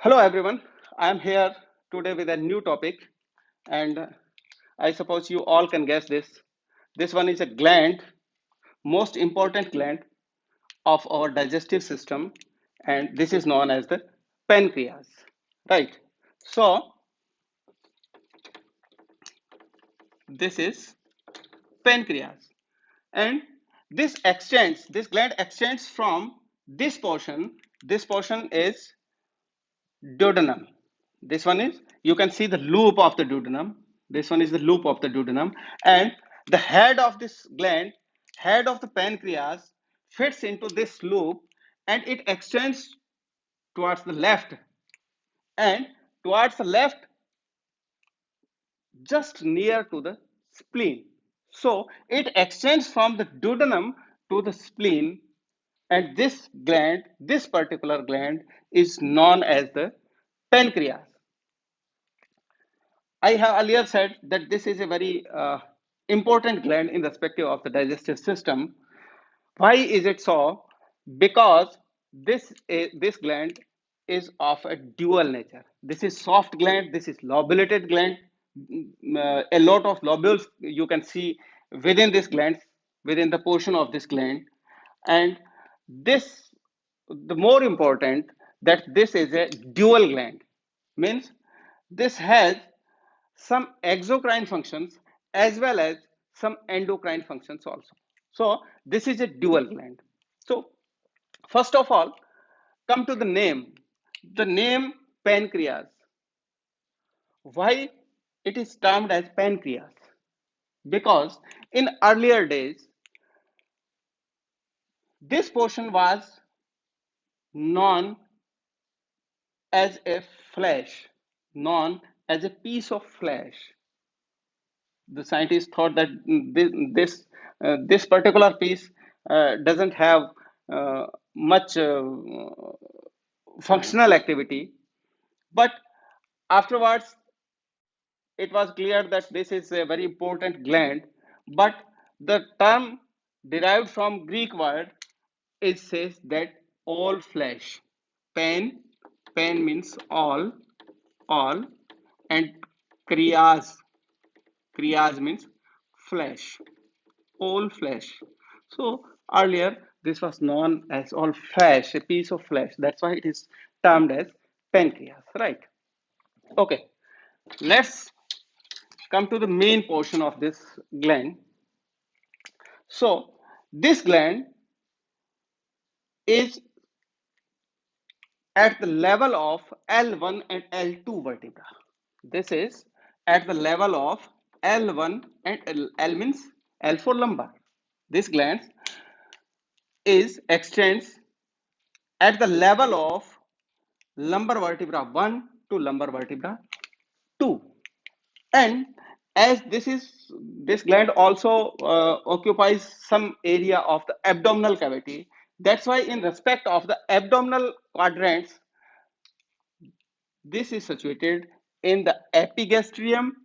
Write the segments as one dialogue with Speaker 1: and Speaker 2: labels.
Speaker 1: Hello everyone, I am here today with a new topic and I suppose you all can guess this. This one is a gland, most important gland of our digestive system, and this is known as the pancreas, right? So this is pancreas and this gland extends from this portion is duodenum. This one is, you can see the loop of the duodenum. This one is the loop of the duodenum. And the head of this gland, head of the pancreas, fits into this loop and it extends towards the left. And towards the left, just near to the spleen. So it extends from the duodenum to the spleen. And this gland, this particular gland, is known as the pancreas. I have earlier said that this is a very important gland in the perspective of the digestive system. Why is it so? Because this gland is of a dual nature. This is soft gland, this is lobulated gland. A lot of lobules you can see within this gland, within the portion of this gland. And this, the more important, that this is a dual gland, means this has some exocrine functions as well as some endocrine functions also. So this is a dual gland. So first of all, come to the name. The name pancreas. Why it is termed as pancreas? Because in earlier days, this portion was known as a flesh, known as a piece of flesh. The scientists thought that this particular piece doesn't have much functional activity, but afterwards it was clear that this is a very important gland. But the term derived from Greek word, it says that all flesh. Pan pan means all, and krias krias means flesh, all flesh. So earlier this was known as all flesh, a piece of flesh. That's why it is termed as pancreas, right? Okay, let's come to the main portion of this gland. So this gland is at the level of L1 and L2 vertebra. This is at the level of L1 and L means L for lumbar. This gland is extends at the level of lumbar vertebra 1 to lumbar vertebra 2. And as this gland also occupies some area of the abdominal cavity, that's why in respect of the abdominal quadrants, this is situated in the epigastrium.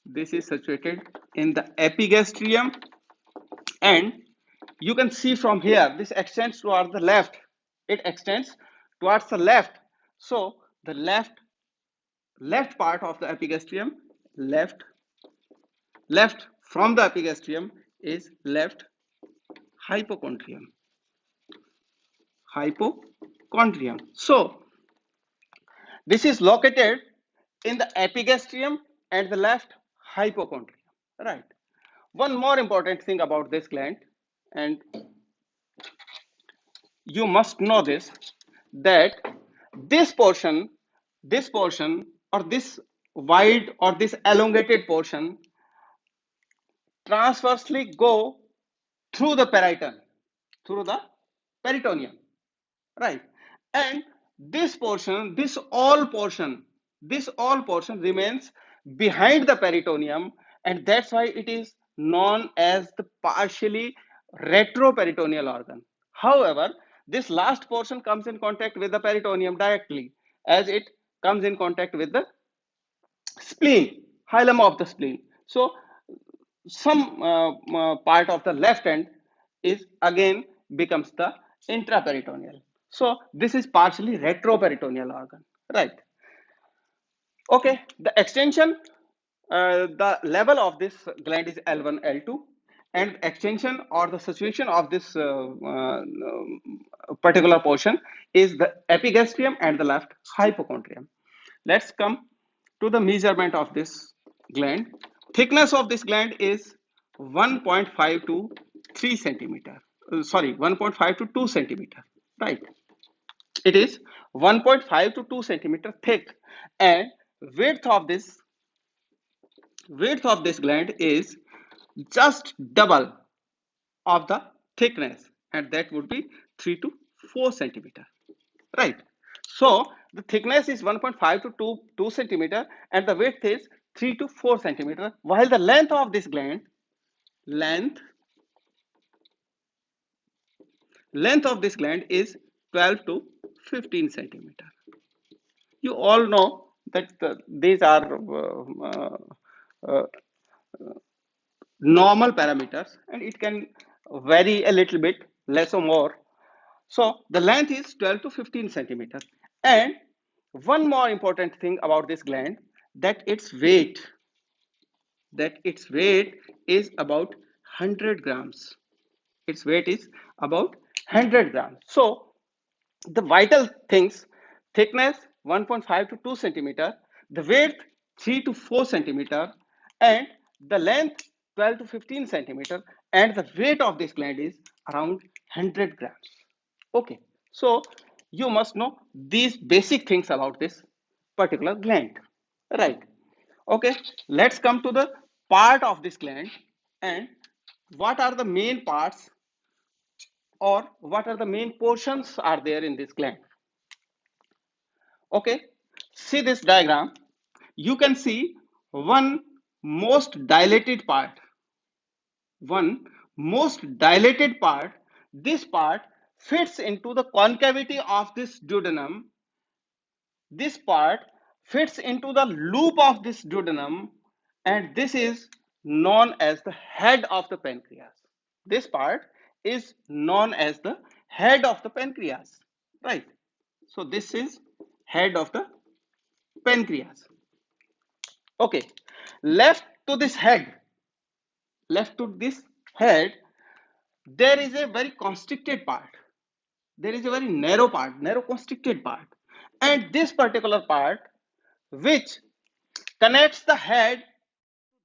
Speaker 1: This is situated in the epigastrium, and you can see from here this extends towards the left. It extends towards the left. So the left part of the epigastrium, left from the epigastrium is left hypochondrium. So this is located in the epigastrium and the left hypochondrium, right? One more important thing about this gland, and you must know this, that this portion or this wide or this elongated portion transversely go through the periton, through the peritoneum, right? And this all portion remains behind the peritoneum, and that's why it is known as the partially retroperitoneal organ. However, this last portion comes in contact with the peritoneum directly, as it comes in contact with the spleen, hilum of the spleen. So some part of the left end is again becomes the intraperitoneal. So this is partially retroperitoneal organ, right? Okay, the extension, the level of this gland is L1, L2, and extension or the situation of this particular portion is the epigastrium and the left hypochondrium. Let's come to the measurement of this gland. Thickness of this gland is 1.5 to 3 centimeter. Sorry, 1.5 to 2 centimeter. Right. It is 1.5 to 2 centimeter thick, and width of this width of this gland is just double of the thickness, and that would be 3 to 4 centimeter, right? So the thickness is 1.5 to 2 centimeter, and the width is 3 to 4 centimeter, while the length of this gland length length of this gland is 12 to 15 centimeter. You all know that these are uh, normal parameters, and it can vary a little bit less or more. So the length is 12 to 15 centimeters. And one more important thing about this gland, that its weight is about 100 grams. Its weight is about 100 grams. So the vital things: thickness 1.5 to 2 centimeter, the width 3 to 4 centimeter, and the length 12 to 15 centimeter, and the weight of this gland is around 100 grams. Okay, so you must know these basic things about this particular gland, right? Okay, let's come to the part of this gland, and what are the main parts, or what are the main portions are there in this gland. Okay, see this diagram. You can see one most dilated part. One most dilated part. This part fits into the concavity of this duodenum. This part fits into the loop of this duodenum, and this is known as the head of the pancreas. This part is known as the head of the pancreas, right? So this is head of the pancreas. Okay, left to this head, left to this head, there is a very constricted part. There is a very narrow part, narrow constricted part. And this particular part, which connects the head to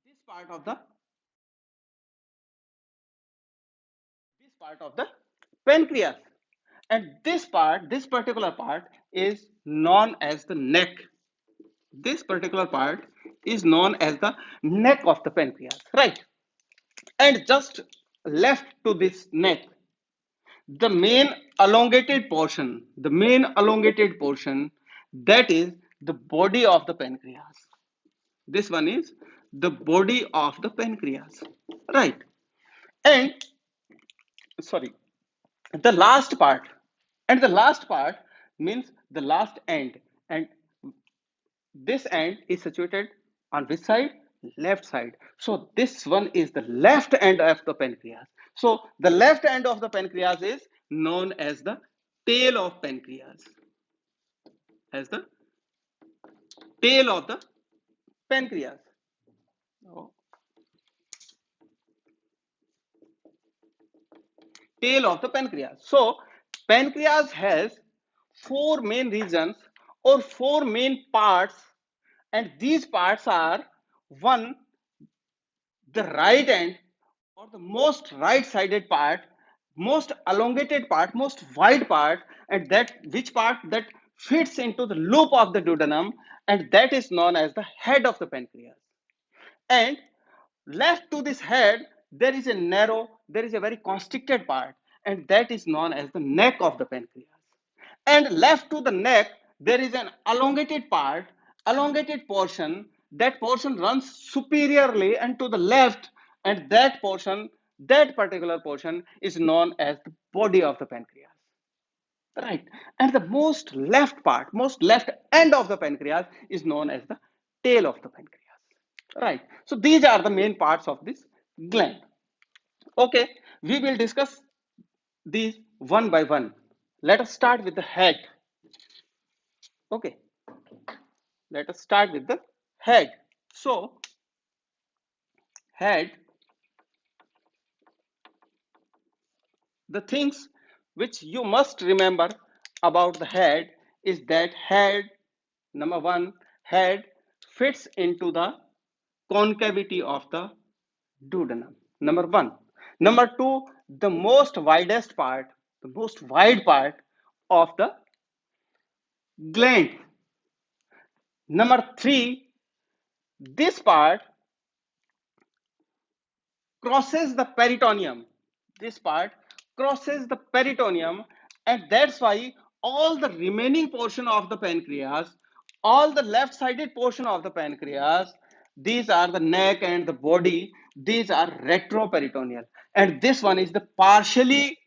Speaker 1: this part of the pancreas. And this particular part is known as the neck. This particular part is known as the neck of the pancreas, right? And just left to this neck, the main elongated portion, that is the body of the pancreas. This one is the body of the pancreas, right? And sorry, the last part, and the last part means the last end, and this end is situated on which side? Left side. So this one is the left end of the pancreas. So the left end of the pancreas is known as the tail of pancreas. As the tail of the pancreas. Oh, tail of the pancreas. So pancreas has four main regions or four main parts, and these parts are: one, the right end, or the most right sided part, most elongated part, most wide part, and that which part that fits into the loop of the duodenum, and that is known as the head of the pancreas. And left to this head, there is a very constricted part, and that is known as the neck of the pancreas. And left to the neck, there is an elongated part, elongated portion. That portion runs superiorly and to the left, and that particular portion is known as the body of the pancreas. Right. And the most left end of the pancreas is known as the tail of the pancreas. Right. So these are the main parts of this gland. Okay. We will discuss these one by one. Let us start with the head. Okay. let us start with the head. So head, the things which you must remember about the head is that head, number one, head fits into the concavity of the duodenum. Number one. Number two, the most widest part, the most wide part of the gland. Number three, this part crosses the peritoneum. This part crosses the peritoneum, and that's why all the remaining portion of the pancreas, all the left sided portion of the pancreas, these are the neck and the body, these are retroperitoneal, and this one is the partially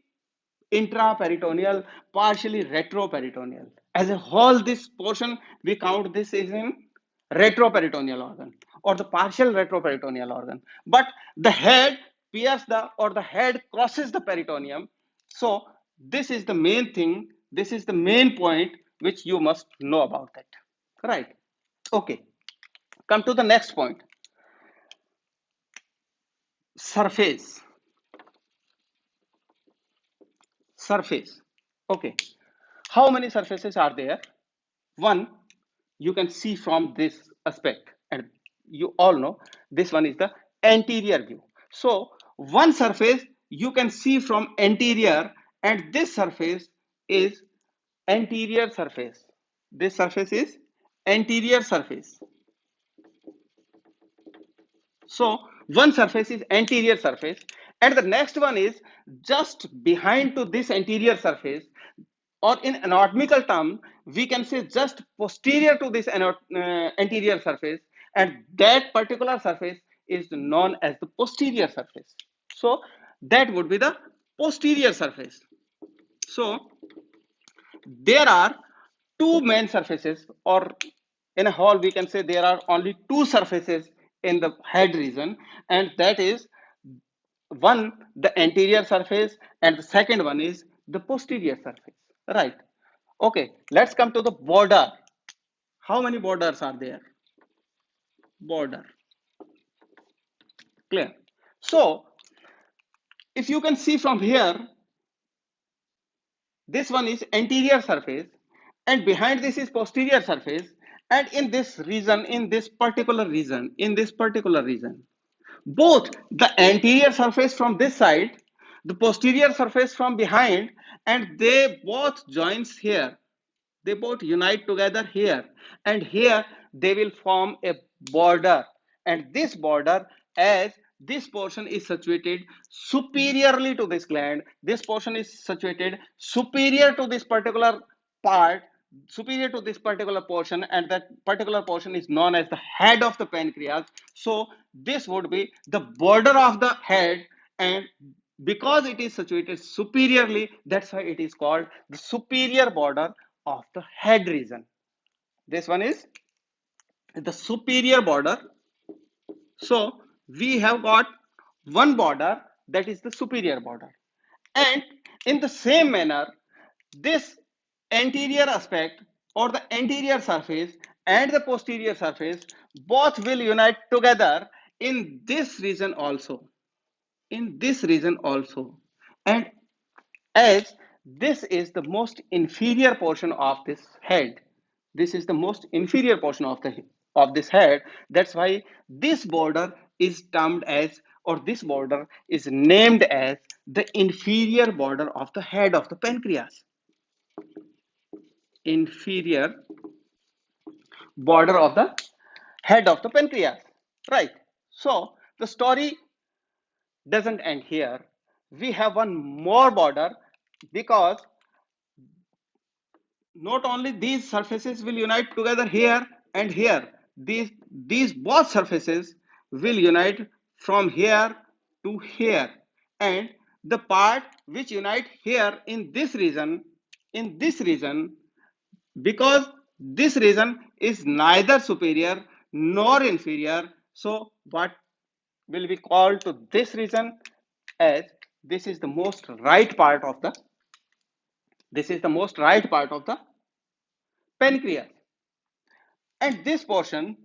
Speaker 1: intraperitoneal, partially retroperitoneal. As a whole, this portion we count this is in retroperitoneal organ or the partial retroperitoneal organ. But the head pierces the or the head crosses the peritoneum. So this is the main thing. This is the main point which you must know about it. Right? Okay. Come to the next point. Surface. Surface. Okay. How many surfaces are there? One, you can see from this aspect, and you all know this one is the anterior view. So one surface you can see from anterior, and this surface is anterior surface. This surface is anterior surface. So one surface is anterior surface, and the next one is just behind to this anterior surface, or in anatomical term, we can say just posterior to this anterior surface, and that particular surface is known as the posterior surface. So that would be the posterior surface. So there are two main surfaces, or in a whole we can say there are only two surfaces in the head region, and that is one, the anterior surface, and the second one is the posterior surface. Right? Okay, let's come to the border. How many borders are there? Border. Clear? So if you can see from here, this one is anterior surface, and behind this is posterior surface, and in this region, in this particular region, both the anterior surface from this side, the posterior surface from behind, and they both joins here. They both unite together here, and here they will form a border, and this border, as this portion is situated superiorly to this gland, this portion is situated superior to this particular part, superior to this particular portion, and that particular portion is known as the head of the pancreas. So this would be the border of the head, and because it is situated superiorly, that's why it is called the superior border of the head region. This one is the superior border. So we have got one border, that is the superior border, and in the same manner, this anterior aspect or the anterior surface and the posterior surface both will unite together in this region also, in this region also, and as this is the most inferior portion of this head, this is the most inferior portion of the of this head, that's why this border is termed as, or this border is named as, the inferior border of the head of the pancreas. Inferior border of the head of the pancreas. Right? So the story doesn't end here. We have one more border, because not only these surfaces will unite together here and here, these both surfaces will unite from here to here, and the part which unite here in this region, because this region is neither superior nor inferior, so what will be called to this region as, this is the most right part of the, this is the most right part of the pancreas. and this portion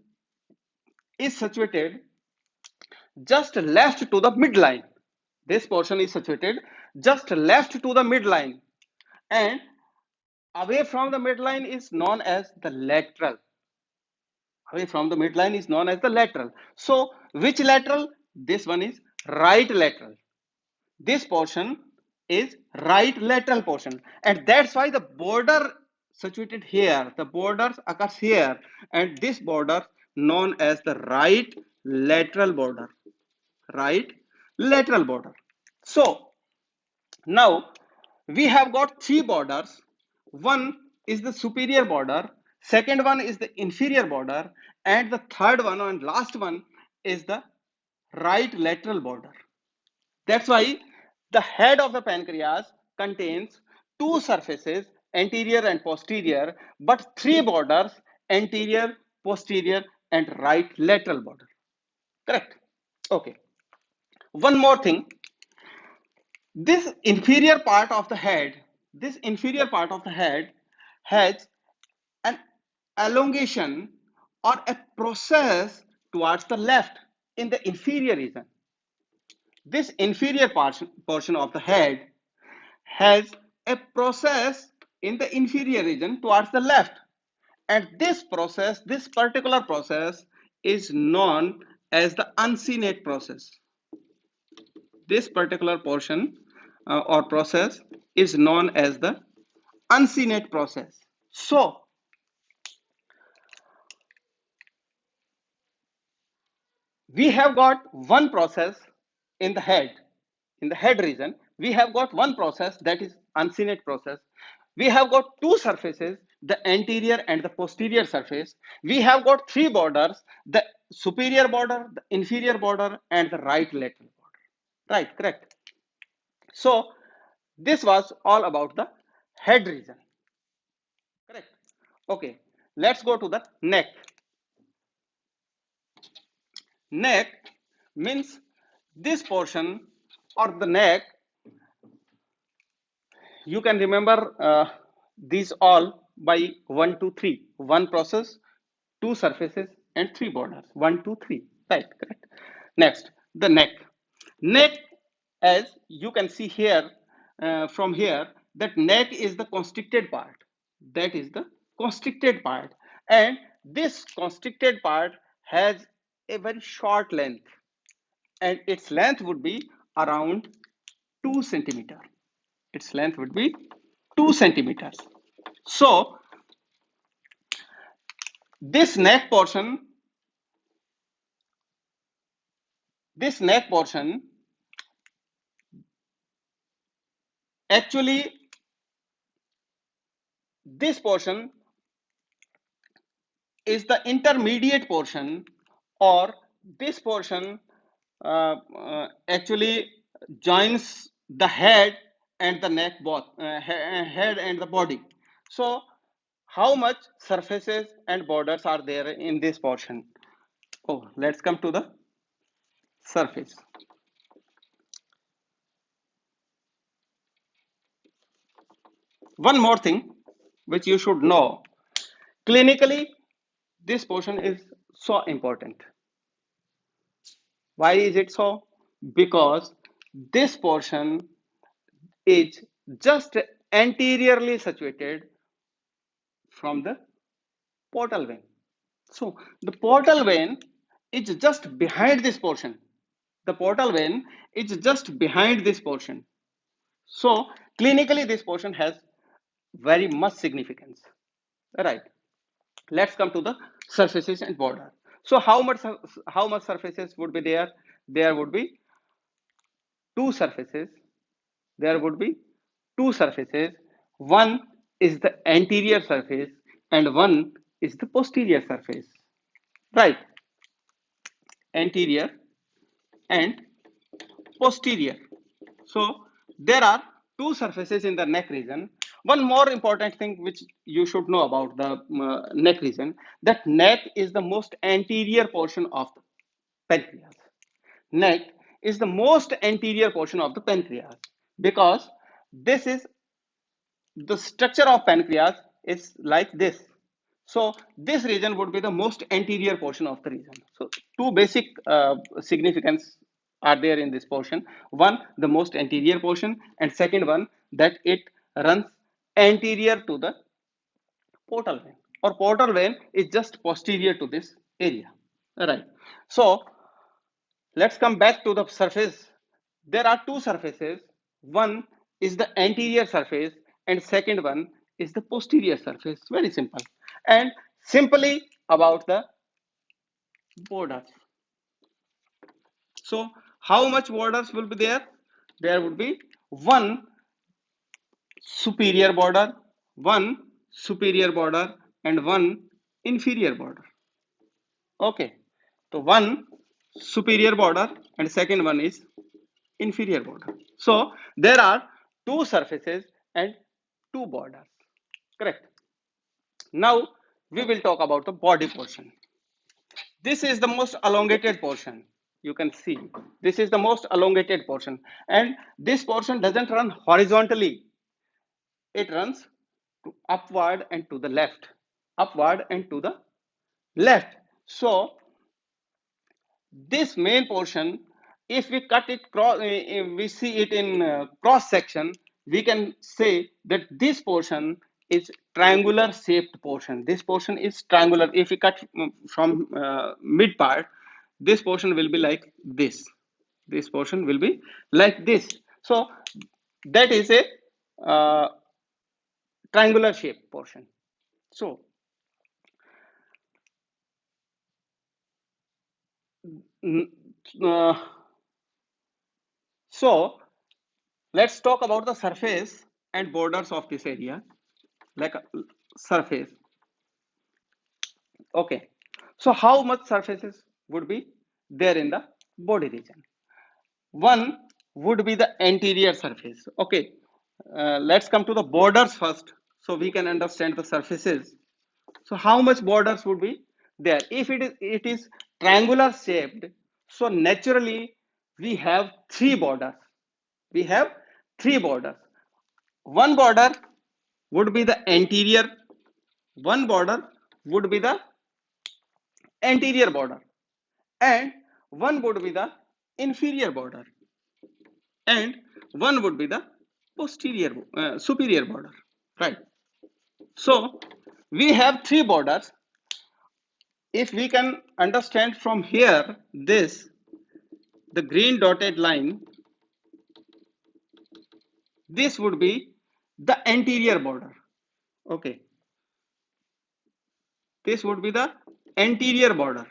Speaker 1: is situated just left to the midline. This portion is situated just left to the midline, and away from the midline is known as the lateral. Away from the midline is known as the lateral. So, which lateral? This one is right lateral. This portion is right lateral portion, and that's why the border situated here, the borders occurs here, and this border known as the right lateral border. Right lateral border. So now we have got three borders. One is the superior border, second one is the inferior border, and the third one and last one is the right lateral border. That's why the head of the pancreas contains two surfaces, anterior and posterior, but three borders, anterior, posterior, and right lateral border. Correct? Okay. One more thing, this inferior part of the head, this inferior part of the head has an elongation or a process towards the left in the inferior region. This inferior portion of the head has a process in the inferior region towards the left. And this process, this particular process, is known as the uncinate process. This particular portion or process is known as the uncinate process. So, we have got one process in the head region. We have got one process, that is uncinate process. We have got two surfaces, the anterior and the posterior surface. We have got three borders, the superior border, the inferior border, and the right lateral border. Right, correct. So, this was all about the head region. Correct. Okay, let's go to the neck. Neck means this portion or the neck. You can remember these all by 1, 2, 3. One process, two surfaces, and three borders. 1, 2, 3. Right, correct. Next, the neck. Neck, as you can see here, from here, that neck is the constricted part. That is the constricted part. And this constricted part has a very short length, and its length would be around 2 centimeter. Its length would be 2 centimeters. So this neck portion, this neck portion actually, this portion is the intermediate portion, or this portion actually joins the head and the neck, both head and the body. So how much surfaces and borders are there in this portion? Oh, let's come to the surface. One more thing which you should know, clinically this portion is so important. Why is it so? Because this portion is just anteriorly situated from the portal vein. So the portal vein is just behind this portion. The portal vein is just behind this portion. So clinically this portion has very much significance. Right. Let's come to the surfaces and border. So how much surfaces would be there? There would be two surfaces. There would be two surfaces. One is the anterior surface and one is the posterior surface. Right. Anterior and posterior. So there are two surfaces in the neck region. One more important thing which you should know about the neck region, that neck is the most anterior portion of the pancreas. Neck is the most anterior portion of the pancreas, because this is the structure of pancreas is like this. So this region would be the most anterior portion of the region. So two basic significance are there in this portion. One, the most anterior portion, and second one, that it runs anterior to the portal vein, or portal vein is just posterior to this area. All right. So let's come back to the surface. There are two surfaces. One is the anterior surface, and second one is the posterior surface. Very simple. And simply about the borders. So how much borders will be there? There would be one superior border, one superior border, and one inferior border. Okay. So one superior border and second one is inferior border. So there are two surfaces and two borders. Correct. Now we will talk about the body portion. This is the most elongated portion. You can see this is the most elongated portion, and this portion doesn't run horizontally. It runs to upward and to the left, upward and to the left. So this main portion, if we cut it cross, we see it in cross section, we can say that this portion is triangular shaped portion. This portion is triangular. If we cut from mid part, this portion will be like this. This portion will be like this. So that is a uh, triangular shaped portion. So uh, so let's talk about the surface and borders of this area, like a surface. Okay. So how much surfaces would be there in the body region? One would be the anterior surface. Okay. Let's come to the borders first, so we can understand the surfaces. So how much borders would be there? If it is triangular shaped, so naturally we have three borders. We have three borders. One border would be the anterior, one border would be the anterior border, and one would be the inferior border, and one would be the posterior superior border, right? So we have three borders. If we can understand from here, this, the green dotted line, this would be the anterior border. Okay, this would be the anterior border.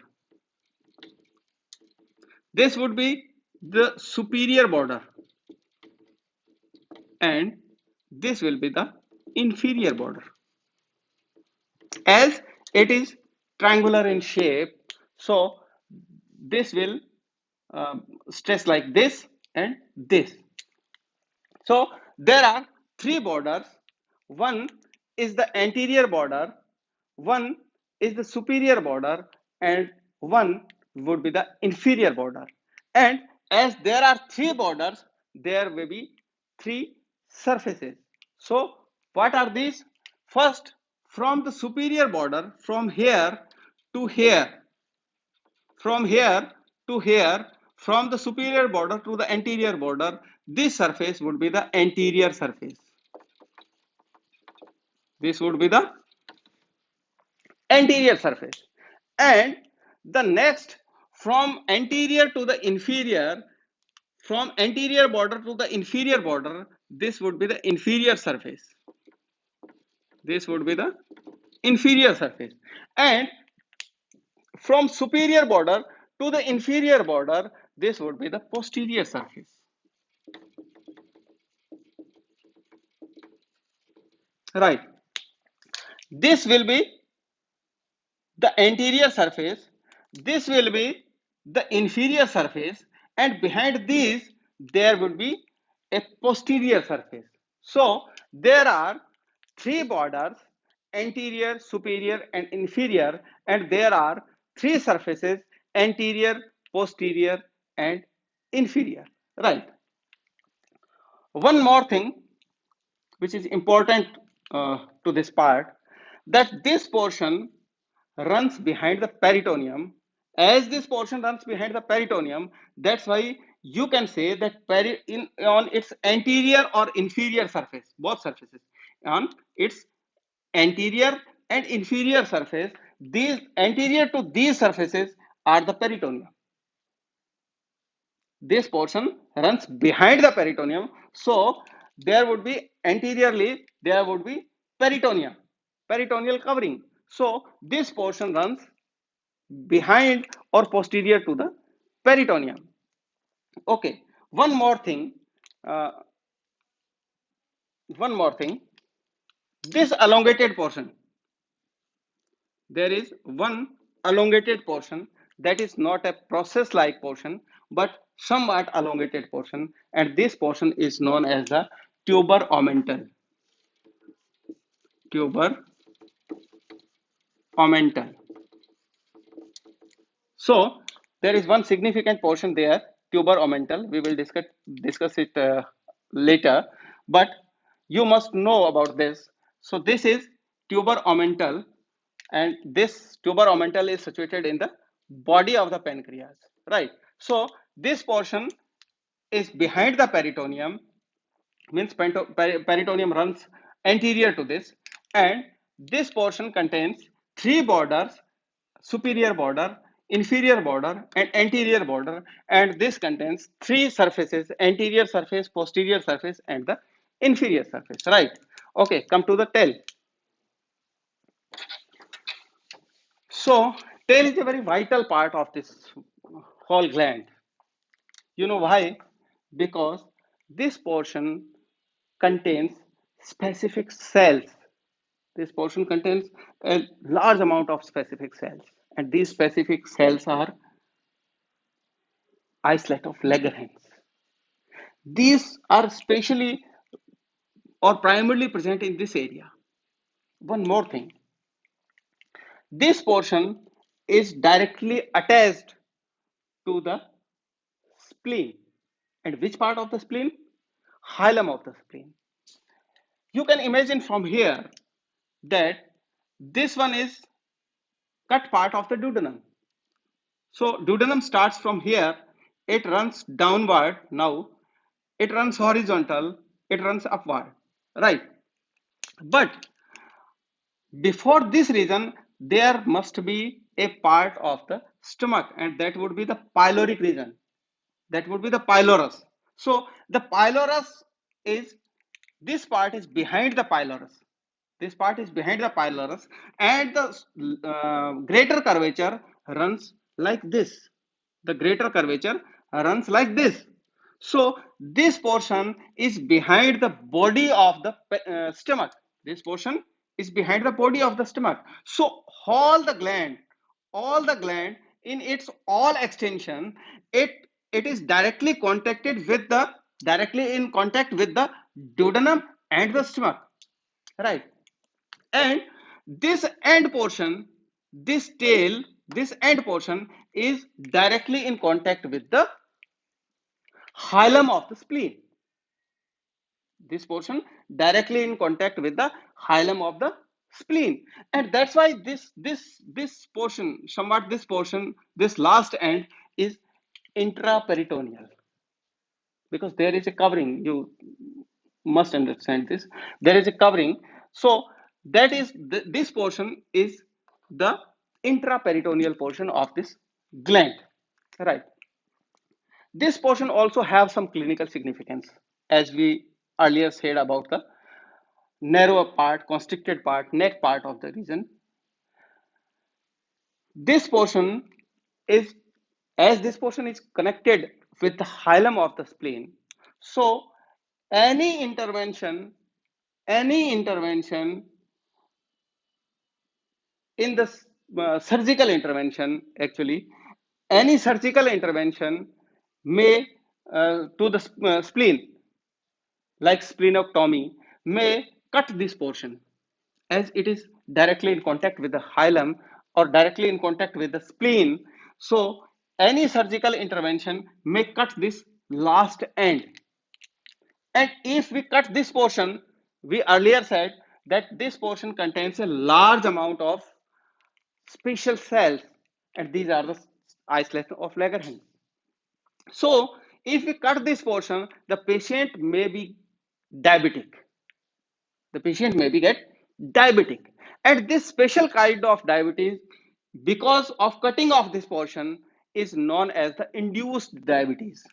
Speaker 1: This would be the superior border, and this will be the inferior border. As it is triangular in shape, so this will stress like this and this. So there are three borders. One is the anterior border, one is the superior border, and one would be the inferior border. And as there are three borders, there will be three surfaces. So what are these? First, from the superior border, from here to here, from here to here, from the superior border to the anterior border, this surface would be the anterior surface. This would be the anterior surface. And the next, from anterior to the inferior, from anterior border to the inferior border, this would be the inferior surface. This would be the inferior surface. And from superior border to the inferior border, this would be the posterior surface. Right. This will be the anterior surface, this will be the inferior surface, and behind these there would be a posterior surface. So there are three borders, anterior, superior, and inferior, and there are three surfaces, anterior, posterior, and inferior. Right. One more thing which is important to this part, that this portion runs behind the peritoneum. As this portion runs behind the peritoneum, that's why you can say that on its anterior or inferior surface, both surfaces, on its anterior and inferior surface, these anterior to these surfaces are the peritoneum. This portion runs behind the peritoneum, so there would be anteriorly there would be peritoneum, peritoneal covering. So this portion runs behind or posterior to the peritoneum. Okay, one more thing. Uh, one more thing. This elongated portion, there is one elongated portion that is not a process like portion but somewhat elongated portion, and this portion is known as the tuber omental. Tuber omental. So there is one significant portion there, tuber omental. We will discuss it later, but you must know about this. So this is tuber omental, and this tuber omental is situated in the body of the pancreas, right? So this portion is behind the peritoneum, means peritoneum runs anterior to this, and this portion contains three borders: superior border, inferior border, and anterior border. And this contains three surfaces: anterior surface, posterior surface, and the inferior surface, right? Okay, come to the tail. So tail is a very vital part of this whole gland. You know why? Because this portion contains specific cells. This portion contains a large amount of specific cells, and these specific cells are islets of Langerhans. These are specially or primarily present in this area. One more thing, this portion is directly attached to the spleen. And which part of the spleen? Hilum of the spleen. You can imagine from here that this one is cut part of the duodenum. So duodenum starts from here, it runs downward. Now it runs horizontal, it runs upward, right? But before this region, there must be a part of the stomach, and that would be the pyloric region. That would be the pylorus. So the pylorus is, this part is behind the pylorus. This part is behind the pylorus, and the greater curvature runs like this. The greater curvature runs like this. So this portion is behind the body of the stomach. This portion is behind the body of the stomach. So all the gland in its all extension, it is directly in contact with the duodenum and the stomach, right? And this end portion, this tail, this end portion is directly in contact with the hilum of the spleen. This portion directly in contact with the hilum of the spleen, and that's why this portion, somewhat this portion, this last end is intraperitoneal, because there is a covering. You must understand this. There is a covering. So that is this portion is the intraperitoneal portion of this gland, right? This portion also have some clinical significance, as we earlier said about the narrower part, constricted part, neck part of the region. This portion is, as this portion is connected with the hilum of the spleen, so any intervention, any intervention in the surgical intervention, actually, any surgical intervention may to the spleen, like splenectomy, may cut this portion, as it is directly in contact with the hilum or directly in contact with the spleen. So any surgical intervention may cut this last end. And if we cut this portion, we earlier said that this portion contains a large amount of special cells, and these are the isolates of Langerhans. So, if we cut this portion, the patient may be diabetic. The patient may be get diabetic. And this special kind of diabetes, because of cutting off this portion, is known as the induced diabetes.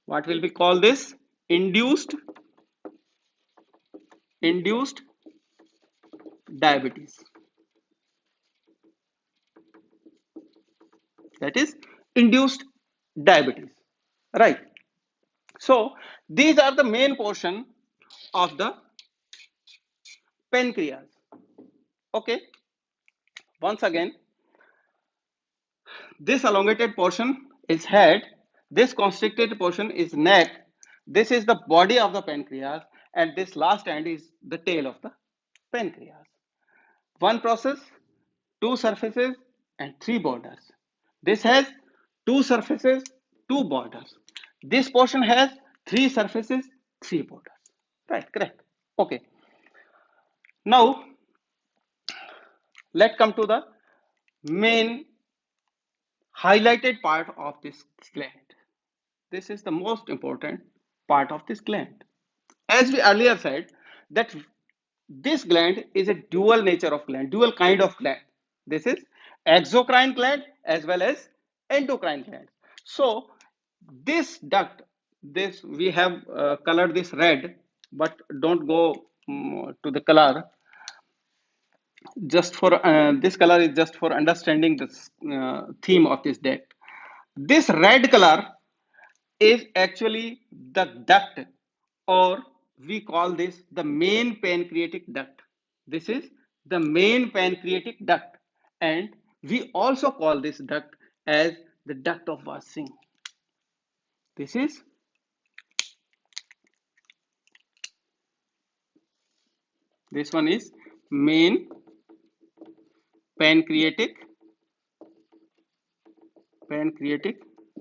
Speaker 1: What will we call this? Induced diabetes. That is induced diabetes. Right. So these are the main portion of the pancreas. Okay. Once again, this elongated portion is head, this constricted portion is neck, this is the body of the pancreas, and this last end is the tail of the pancreas. One process, two surfaces, and three borders. This has two surfaces, two borders. This portion has three surfaces, three borders. Right, correct. Okay. Now, let's come to the main highlighted part of this gland. This is the most important part of this gland. As we earlier said, that this gland is a dual nature of gland, dual kind of gland. This is exocrine gland as well as endocrine gland. So this duct, this we have colored this red, but don't go to the color. Just for this color is just for understanding this theme of this deck. This red color is actually the duct, or we call this the main pancreatic duct. This is the main pancreatic duct, and we also call this duct as the duct of Wasing. This is this one is main pancreatic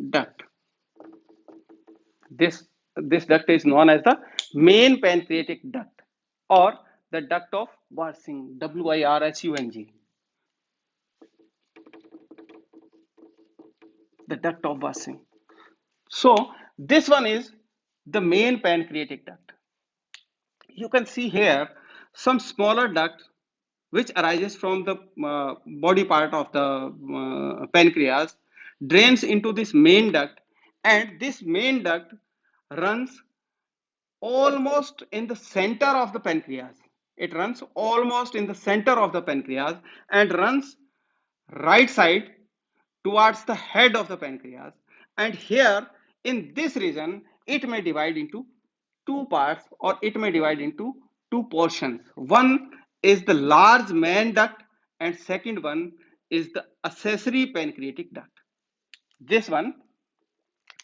Speaker 1: duct. This duct is known as the main pancreatic duct, or the duct of Warsing, Wirhung, the duct of Warsing. So this one is the main pancreatic duct. You can see here some smaller duct which arises from the body part of the pancreas, drains into this main duct, and this main duct runs almost in the center of the pancreas. It runs almost in the center of the pancreas and runs right side towards the head of the pancreas. And here in this region, it may divide into two parts, or it may divide into two portions. One is the large main duct, and second one is the accessory pancreatic duct. This one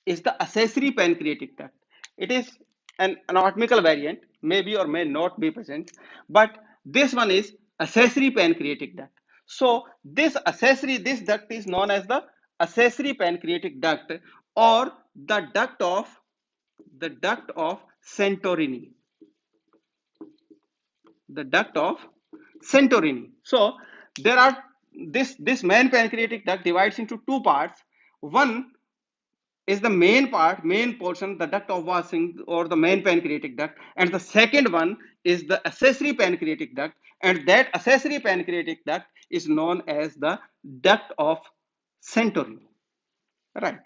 Speaker 1: is the accessory pancreatic duct. It is an anatomical variant, maybe or may not be present, but this one is accessory pancreatic duct. So this duct is known as the accessory pancreatic duct, or the duct of Santorini. The duct of Santorini. So there are this main pancreatic duct divides into two parts. One is the main portion, the duct of Wasing, or the main pancreatic duct, and the second one is the accessory pancreatic duct, and that accessory pancreatic duct is known as the duct of Santorini. Right.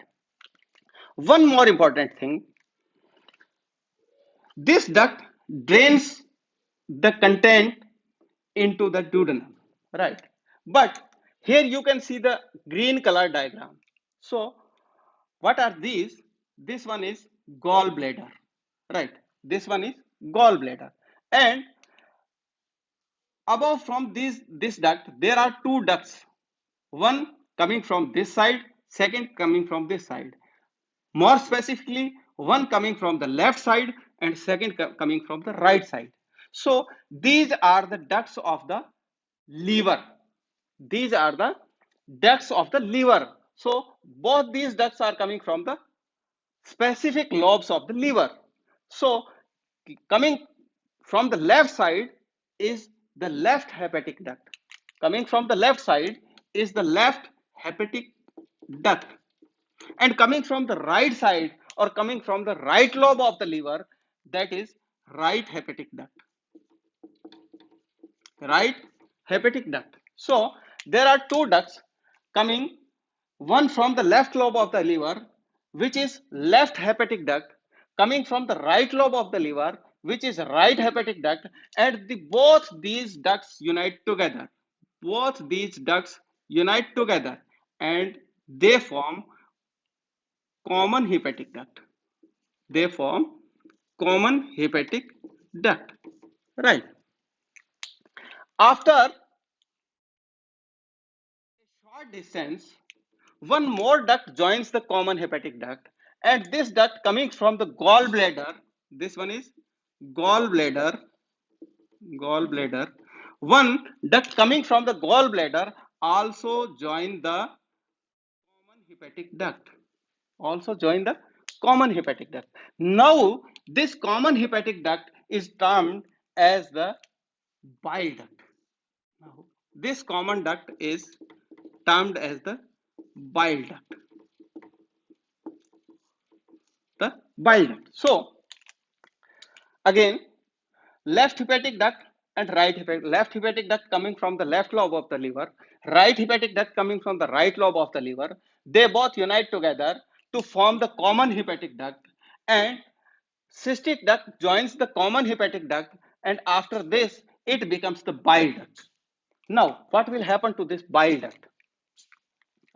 Speaker 1: One more important thing, this duct drains the content into the duodenum, right? But here you can see the green color diagram. So what are these? This one is gallbladder, right? This one is gallbladder, and above from this duct there are two ducts, one coming from this side, second coming from this side. More specifically, one coming from the left side and second coming from the right side. So these are the ducts of the liver. These are the ducts of the liver. So both these ducts are coming from the specific lobes of the liver. So coming from the left side is the left hepatic duct. Coming from the left side is the left hepatic duct. And coming from the right side or coming from the right lobe of the liver, that is right hepatic duct. Right hepatic duct. So there are two ducts coming, one from the left lobe of the liver, which is left hepatic duct, coming from the right lobe of the liver, which is right hepatic duct, and both these ducts unite together. Both these ducts unite together and they form common hepatic duct. They form common hepatic duct. Right. After a short distance, one more duct joins the common hepatic duct, and this duct coming from the gallbladder, this one is gallbladder, gallbladder. One duct coming from the gallbladder also join the common hepatic duct. Also join the common hepatic duct. Now, this common hepatic duct is termed as the bile duct. Now, this common duct is termed as the bile duct. The bile duct. So, again, left hepatic duct and right hepatic, left hepatic duct coming from the left lobe of the liver, right hepatic duct coming from the right lobe of the liver, they both unite together to form the common hepatic duct, and cystic duct joins the common hepatic duct, and after this it becomes the bile duct. Now what will happen to this bile duct?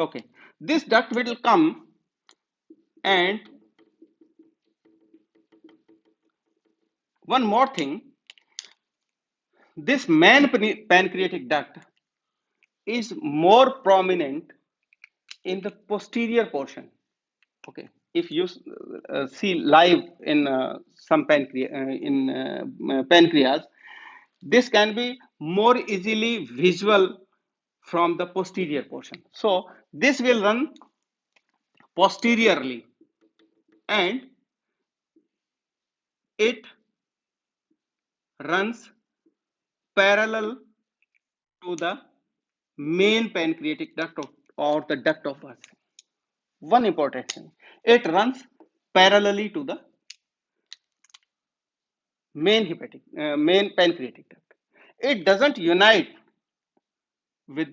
Speaker 1: Okay, this duct will come, and one more thing, this main pancreatic duct is more prominent in the posterior portion. Okay, if you see live in some pancreas, this can be more easily visual from the posterior portion. So this will run posteriorly, and it runs parallel to the main pancreatic duct or the duct of Watson. One important thing, it runs parallelly to the main pancreatic duct. It doesn't unite with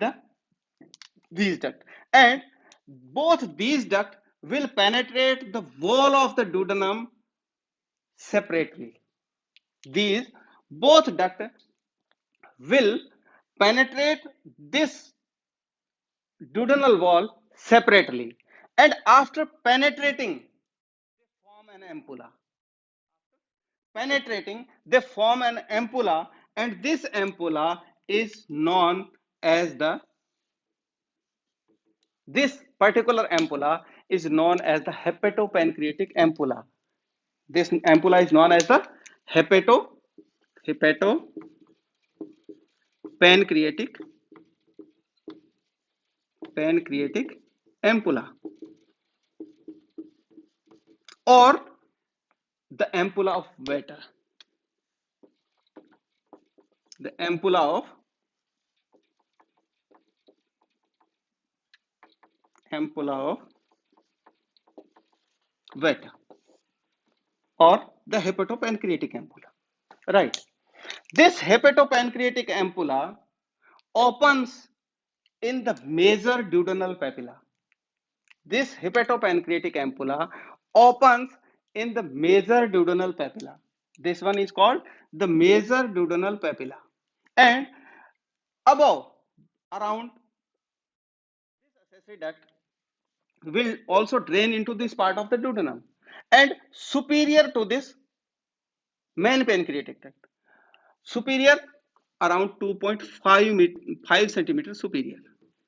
Speaker 1: these duct, and both these duct will penetrate the wall of the duodenum separately. These both duct will penetrate this duodenal wall separately, and after penetrating they form an ampulla. Penetrating they form an ampulla, and this ampulla is known as the this particular ampulla is known as the hepatopancreatic ampulla. This ampulla is known as the hepatopancreatic ampulla, or the ampulla of Vater. The ampulla of Vater, or the hepatopancreatic ampulla. Right. This hepatopancreatic ampulla opens in the major duodenal papilla. This hepatopancreatic ampulla opens in the major duodenal papilla. This one is called the major duodenal papilla. And above, around this accessory duct will also drain into this part of the duodenum, and superior to this main pancreatic duct, superior around 2.5 centimeter superior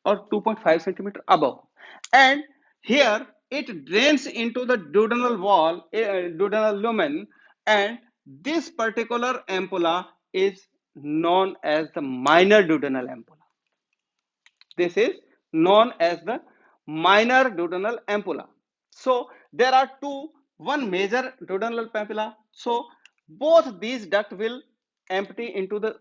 Speaker 1: or 2.5 centimeter above, and here it drains into the duodenal wall, duodenal lumen, and this particular ampulla is known as the minor duodenal ampulla. This is known as the minor duodenal ampulla. So there are one major duodenal papilla. So both these duct will empty into the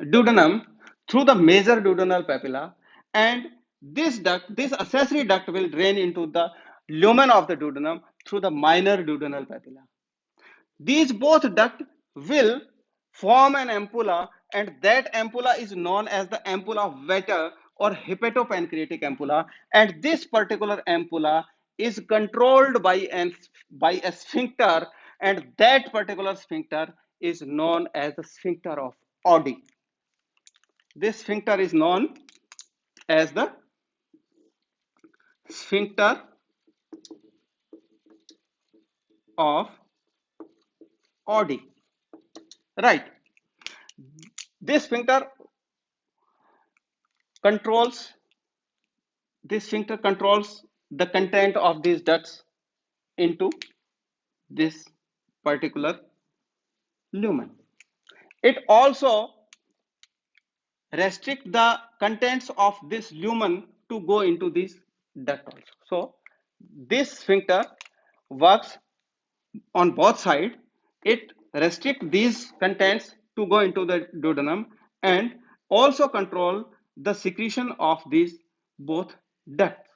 Speaker 1: duodenum through the major duodenal papilla, and this accessory duct will drain into the lumen of the duodenum through the minor duodenal papilla. These both duct will form an ampulla, and that ampulla is known as the ampulla of Vater or hepatopancreatic ampulla. And this particular ampulla is controlled by a sphincter, and that particular sphincter is known as the sphincter of Oddi. This sphincter is known as the sphincter of Oddi. Right. This sphincter controls this sphincter controls the content of these ducts into this particular lumen. It also restricts the contents of this lumen to go into this duct also. So this sphincter works on both sides. It restricts these contents to go into the duodenum and also control the secretion of these both ducts.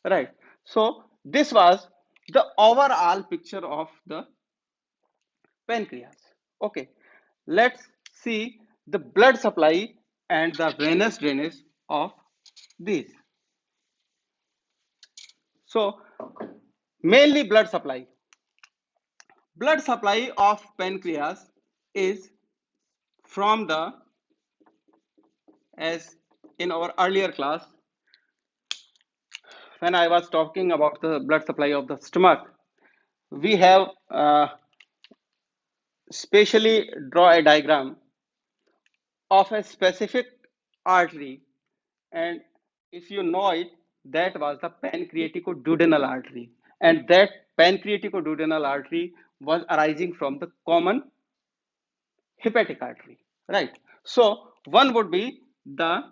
Speaker 1: Right. So this was the overall picture of the pancreas. Okay. Let's see the blood supply and the venous drainage of these. So mainly blood supply. Blood supply of pancreas is from the, as in our earlier class when I was talking about the blood supply of the stomach, we have specially draw a diagram of a specific artery, and if you know it, that was the pancreaticoduodenal artery, and that pancreaticoduodenal artery was arising from the common hepatic artery, right? So one would be the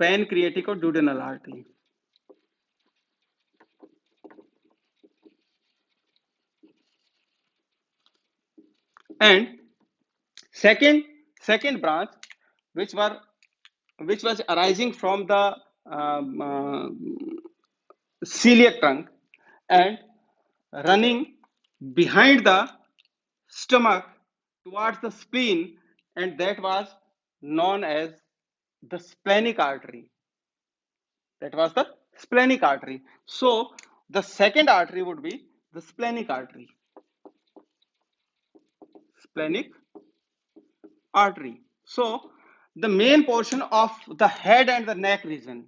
Speaker 1: pancreaticoduodenal artery, and second second branch, which were which was arising from the celiac trunk and running behind the stomach towards the spleen, and that was known as the splenic artery. That was the splenic artery. So the second artery would be the splenic artery. Splenic artery. So the main portion of the head and the neck region,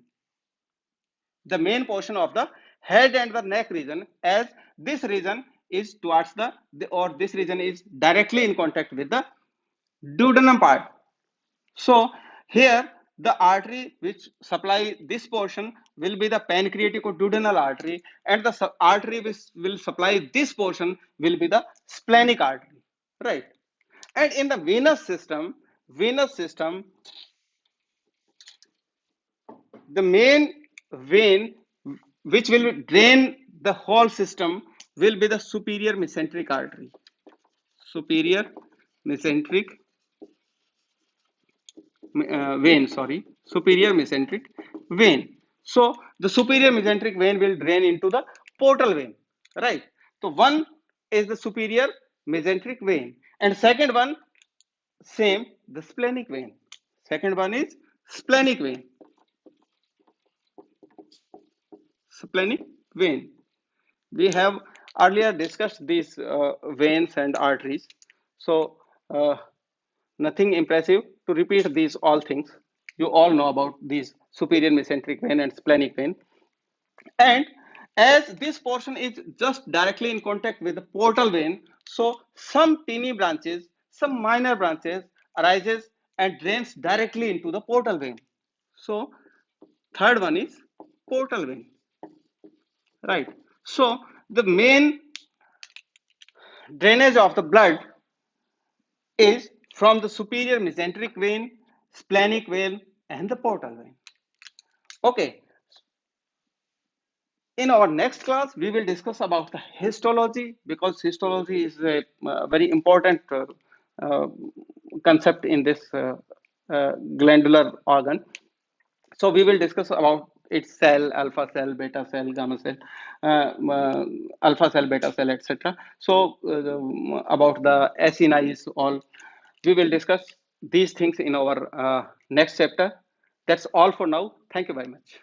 Speaker 1: the main portion of the head and the neck region, as this region is towards or this region is directly in contact with the duodenum part. So here the artery which supply this portion will be the pancreaticoduodenal artery, and the artery which will supply this portion will be the splenic artery, right? And in the venous system, the main vein which will drain the whole system will be the superior mesenteric artery. Superior mesenteric vein, sorry, superior mesenteric vein. So the superior mesenteric vein will drain into the portal vein, right? So one is the superior mesenteric vein, and second one same, the splenic vein. Second one is splenic vein. Splenic vein. We have earlier discussed these veins and arteries, so nothing impressive to repeat these all things. You all know about these superior mesenteric vein and splenic vein, and as this portion is just directly in contact with the portal vein, so some teeny branches, some minor branches arises and drains directly into the portal vein. So third one is portal vein, right? So the main drainage of the blood is from the superior mesenteric vein, splenic vein, and the portal vein. Okay, In our next class, we will discuss about the histology, because histology is a very important uh, concept in this glandular organ. So we will discuss about its cell, alpha cell, beta cell, gamma cell, alpha cell, beta cell, etc. So about the acini, all we will discuss these things in our next chapter. That's all for now. Thank you very much.